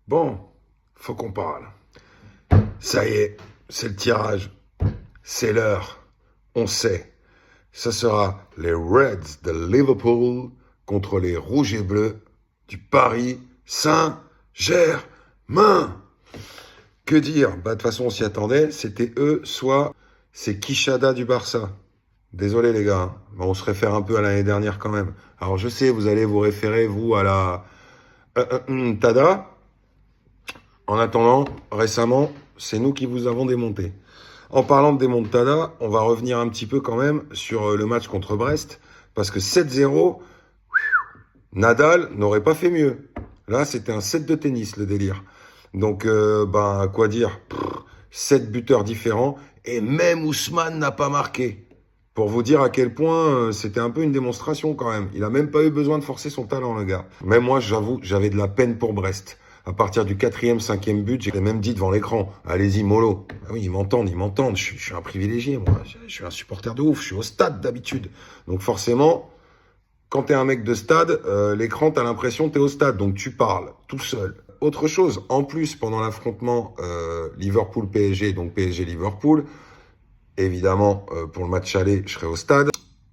Bon, faut qu'on parle. Ça y est, c'est le tirage. C'est l'heure. On sait. Ça sera les Reds de Liverpool contre les Rouges et Bleus du Paris Saint-Germain. Que dire? De toute façon, on s'y attendait. C'était eux, soit c'est Quixada du Barça. Désolé les gars, hein. Bon, on se réfère un peu à l'année dernière quand même. Alors je sais, vous allez vous référer, vous, à la Tada. En attendant, récemment, c'est nous qui vous avons démonté. En parlant de démontada, on va revenir un petit peu quand même sur le match contre Brest, parce que 7-0, Nadal n'aurait pas fait mieux. Là, c'était un set de tennis, le délire. Donc, quoi dire, 7 buteurs différents, et même Ousmane n'a pas marqué. Pour vous dire à quel point c'était un peu une démonstration quand même. Il a même pas eu besoin de forcer son talent, le gars. Même moi, j'avoue, j'avais de la peine pour Brest. À partir du 4e, 5e but, j'ai même dit devant l'écran, allez-y, mollo. Ah oui, ils m'entendent. Je suis un privilégié, moi. Je suis un supporter de ouf. Je suis au stade d'habitude. Donc forcément, quand t'es un mec de stade, l'écran, t'as l'impression que t'es au stade. Donc tu parles tout seul. Autre chose, en plus, pendant l'affrontement Liverpool-PSG, donc PSG-Liverpool, évidemment, pour le match aller, je serai au stade.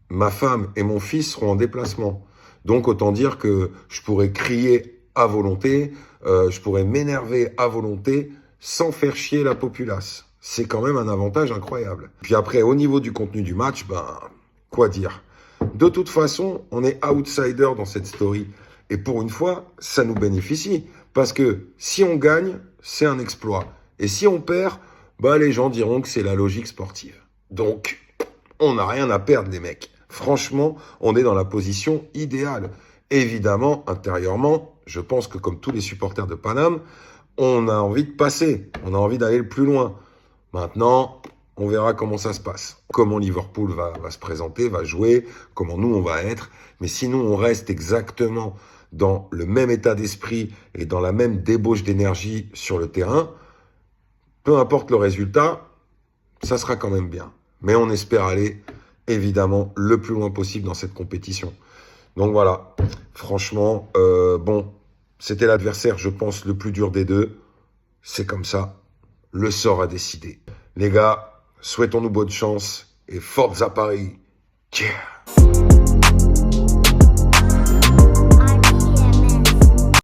Ma femme et mon fils seront en déplacement. Donc, autant dire que je pourrais crier à volonté, je pourrais m'énerver à volonté, sans faire chier la populace. C'est quand même un avantage incroyable. Puis après, au niveau du contenu du match, quoi dire? De toute façon, on est outsider dans cette story. Et pour une fois, ça nous bénéficie. Parce que si on gagne, c'est un exploit. Et si on perd, les gens diront que c'est la logique sportive. Donc, on n'a rien à perdre, les mecs. Franchement, on est dans la position idéale. Évidemment, intérieurement, je pense que comme tous les supporters de Paname, on a envie de passer. On a envie d'aller le plus loin. Maintenant, on verra comment ça se passe. Comment Liverpool va se présenter, va jouer, comment nous on va être. Mais si nous on reste exactement dans le même état d'esprit et dans la même débauche d'énergie sur le terrain, peu importe le résultat, ça sera quand même bien. Mais on espère aller, évidemment, le plus loin possible dans cette compétition. Donc voilà, franchement, c'était l'adversaire, je pense, le plus dur des deux. C'est comme ça, le sort a décidé. Les gars, souhaitons-nous bonne chance et forza Paris. Yeah.